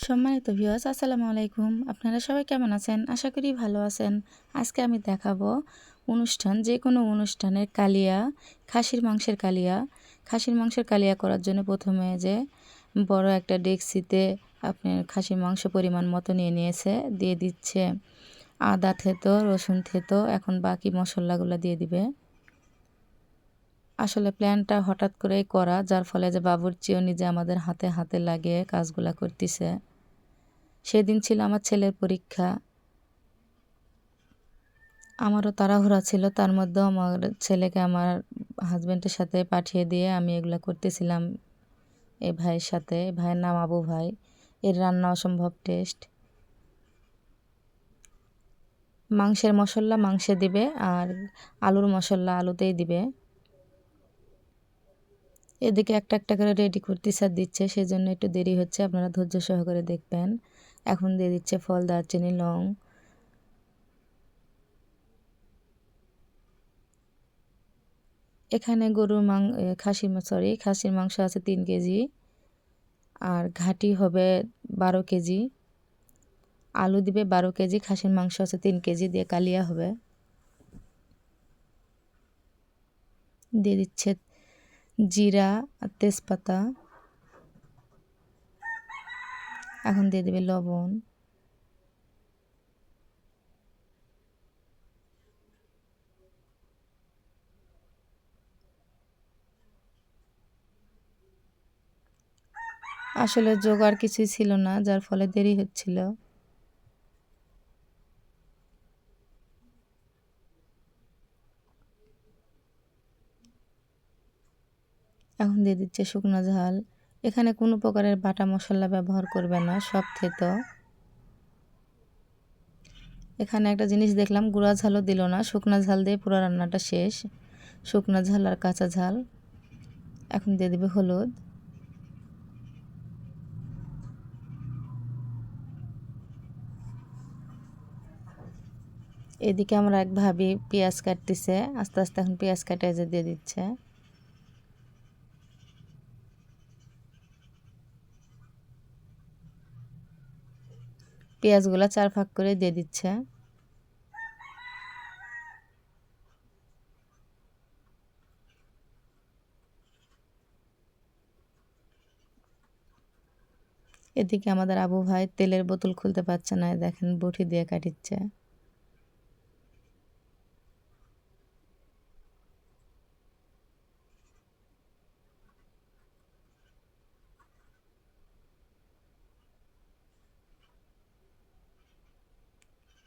সম্মানিত ভিউয়ার্স, আসসালামু আলাইকুম। আপনারা সবাই কেমন আছেন? আশা করি ভালো আছেন। আজকে আমি দেখাবো যে কোনো অনুষ্ঠানের কালিয়া, খাসির মাংসের কালিয়া। খাসির মাংসের কালিয়া করার জন্য প্রথমে যে বড় একটা ডেকচিতে আপনার খাসির মাংস পরিমাণ মতো নিয়েছে, দিয়ে দিচ্ছে আদা থেতো, রসুন থেতো। এখন বাকি মশলাগুলো দিয়ে দিবে। আসলে প্ল্যানটা হঠাৎ করেই করা, যার ফলে যে বাবুর্চিও নিজে আমাদের হাতে হাতে লাগিয়ে কাজগুলা করতেছে। সেদিন ছিল আমার ছেলের পরীক্ষা। আমারও তাড়াহুড়া ছিল, তার মধ্যেও আমার ছেলেকে আমার হাজব্যান্ডের সাথে পাঠিয়ে দিয়ে আমি এগুলা করতেছিলাম এই ভাইয়ের সাথে। ভাইয়ের নাম আবু ভাই। এর রান্না অসম্ভব টেস্ট। মাংসের মশলা মাংসে দিবে, আর আলুর মশলা আলুতেই দিবে। এদিকে একটা একটা করে রেডি করতেছে আর দিচ্ছে, সেই জন্য একটু দেরি হচ্ছে, আপনারা ধৈর্য সহকারে দেখবেন। এখন দিয়ে দিচ্ছে ফল, দারচিনি, লং। এখানে খাসির মাংস আছে 3 কেজি, আর ঘাটি হবে 12 কেজি। আলু দিবে 12 কেজি, খাসির মাংস আছে 3 কেজি, দিয়ে কালিয়া হবে। দিয়ে দিচ্ছে জিরা আর তেজপাতা। এখন দিয়ে দেবে লবণ। আসলে জোগাড় কিছুই ছিল না, যার ফলে দেরি হচ্ছিল। এখন দিয়ে দিচ্ছে শুকনো ঝাল। এখানে কোনো প্রকারের বাটা মশলা ব্যবহার করবে না, সব থেতো। এখানে একটা জিনিস দেখলাম, গুঁড়া ঝালও দিল না, শুকনো ঝাল দিয়ে পুরো রান্নাটা শেষ। শুকনো ঝাল আর কাঁচা ঝাল। এখন দিয়ে দেবে হলুদ। এদিকে আমরা এক ভাবি পেঁয়াজ কাটতেছে, আস্তে আস্তে এখন পেঁয়াজ কাটা যে দিয়ে দিচ্ছে। পেঁয়াজগুলো 4 ভাগ করে দিয়ে দিচ্ছে। এদিকে আমাদের আবু ভাই তেলের বোতল খুলতে পারছে না, দেখেন বটি দিয়ে কাটিচ্ছে।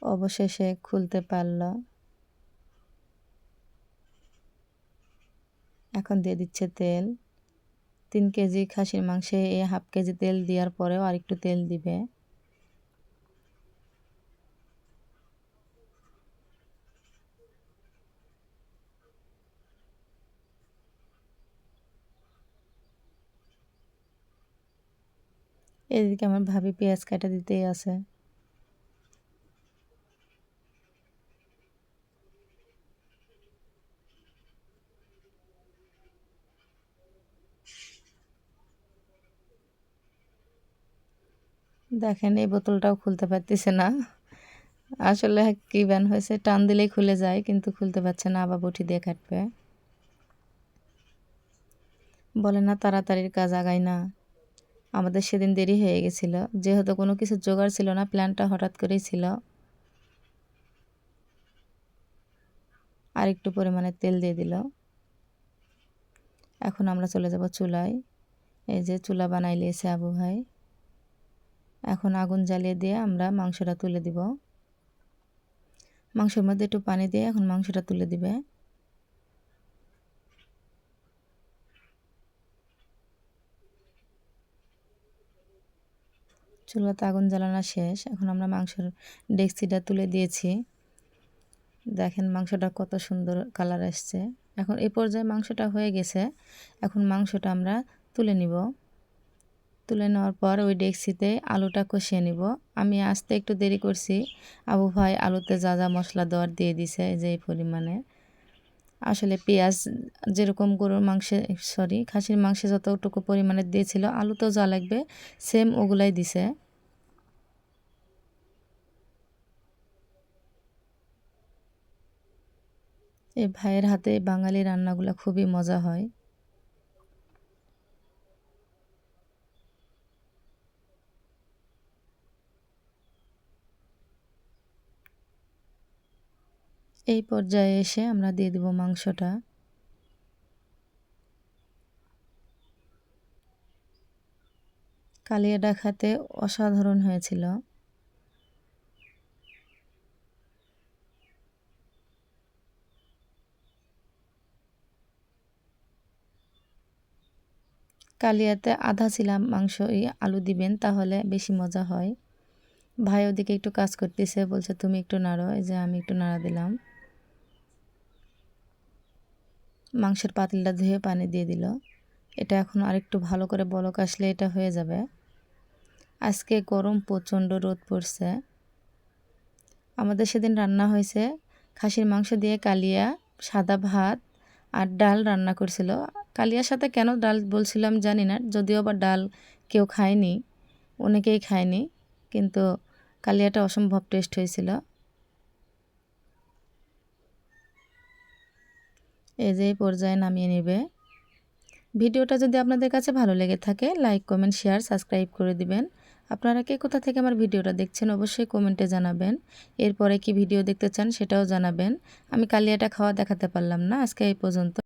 অবশেষে খুলতে পারল। এখন দিয়ে দিচ্ছে তেল। 3 কেজি খাসির মাংসে এই হাফ কেজি তেল দেওয়ার পরেও আরেকটু তেল দিবে। এদিকে আমার ভাবি পেঁয়াজ কাটা দিতেই আছে। দেখেন এই বোতলটাও খুলতে পারতেছে না। আসলে কি ব্যান হয়েছে, টান দিলেই খুলে যায়, কিন্তু খুলতে পারছে না, আবার বটি দিয়ে কাটবে। বলে না তাড়াতাড়ির কাজ আগায় না। আমাদের সেদিন দেরি হয়ে গেছিল, যেহেতু কোনো কিছু জোগাড় ছিল না, প্ল্যানটা হঠাৎ করেই ছিল। আর একটু পরিমাণে তেল দিয়ে দিল। এখন আমরা চলে যাব চুলায়। এই যে চুলা বানাই লিয়েছে আবু ভাই। এখন আগুন জ্বালিয়ে দিয়ে আমরা মাংসটা তুলে দিব। মাংসের মধ্যে একটু পানি দিয়ে এখন মাংসটা তুলে দিবে। চুলাতে আগুন জ্বালানো শেষ। এখন আমরা মাংসের ডেকচিটা তুলে দিয়েছি। দেখেন মাংসটা কত সুন্দর কালার আসছে। এখন এই পর্যায়ে মাংসটা হয়ে গেছে। এখন মাংসটা আমরা তুলে নিব। তুলে নেওয়ার পর ওই ডেকচিতে আলুটা কষিয়ে নিব। আমি আসতে একটু দেরি করছি, আবু ভাই আলুতে যা যা মশলা দেওয়ার দিয়ে দিছে যে এই পরিমাণে। আসলে পেঁয়াজ যেরকম খাসির মাংসে যতটুকু পরিমাণে দিয়েছিল, আলুতেও যা লাগবে সেম ওগুলাই দিছে। এই ভাইয়ের হাতে বাঙালি রান্নাগুলো খুবই মজা হয়। এই পর্যায়ে এসে আমরা দিয়ে দেব মাংসটা। কালিয়াটা খেতে অসাধারণ হয়েছিল। কালিয়াতে আধা ছিলা মাংস আলু দিবেন, তাহলে বেশি মজা হয়। ভাই ওদিকে একটু কাজ করতেছে, বলছে তুমি একটু নাড়ো। এই যে আমি একটু নাড়া দিলাম। মাংসের পাতিলটা ধুয়ে পানি দিয়ে দিল। এটা এখন আরেকটু ভালো করে বলক আসলে এটা হয়ে যাবে। আজকে গরম, প্রচণ্ড রোদ পড়ছে। আমাদের সেদিন রান্না হয়েছে খাসির মাংস দিয়ে কালিয়া, সাদা ভাত আর ডাল রান্না করছিল। কালিয়ার সাথে কেন ডাল বলছিলাম জানি না, যদিও বা ডাল কেউ খায়নি, অনেকেই খায়নি, কিন্তু কালিয়াটা অসম্ভব টেস্ট হয়েছিল। এই যে পর্যায়ে নামিয়ে নেবে। ভিডিওটা যদি আপনাদের কাছে ভালো লেগে থাকে, লাইক, কমেন্ট, শেয়ার, সাবস্ক্রাইব করে দিবেন। আপনারা কে কোথা থেকে আমার ভিডিওটা দেখছেন অবশ্যই কমেন্টে জানাবেন। এরপরে কি ভিডিও দেখতে চান সেটাও জানাবেন। আমি কালিয়াটা খাওয়া দেখাতে পারলাম না, আজকে এই পর্যন্ত।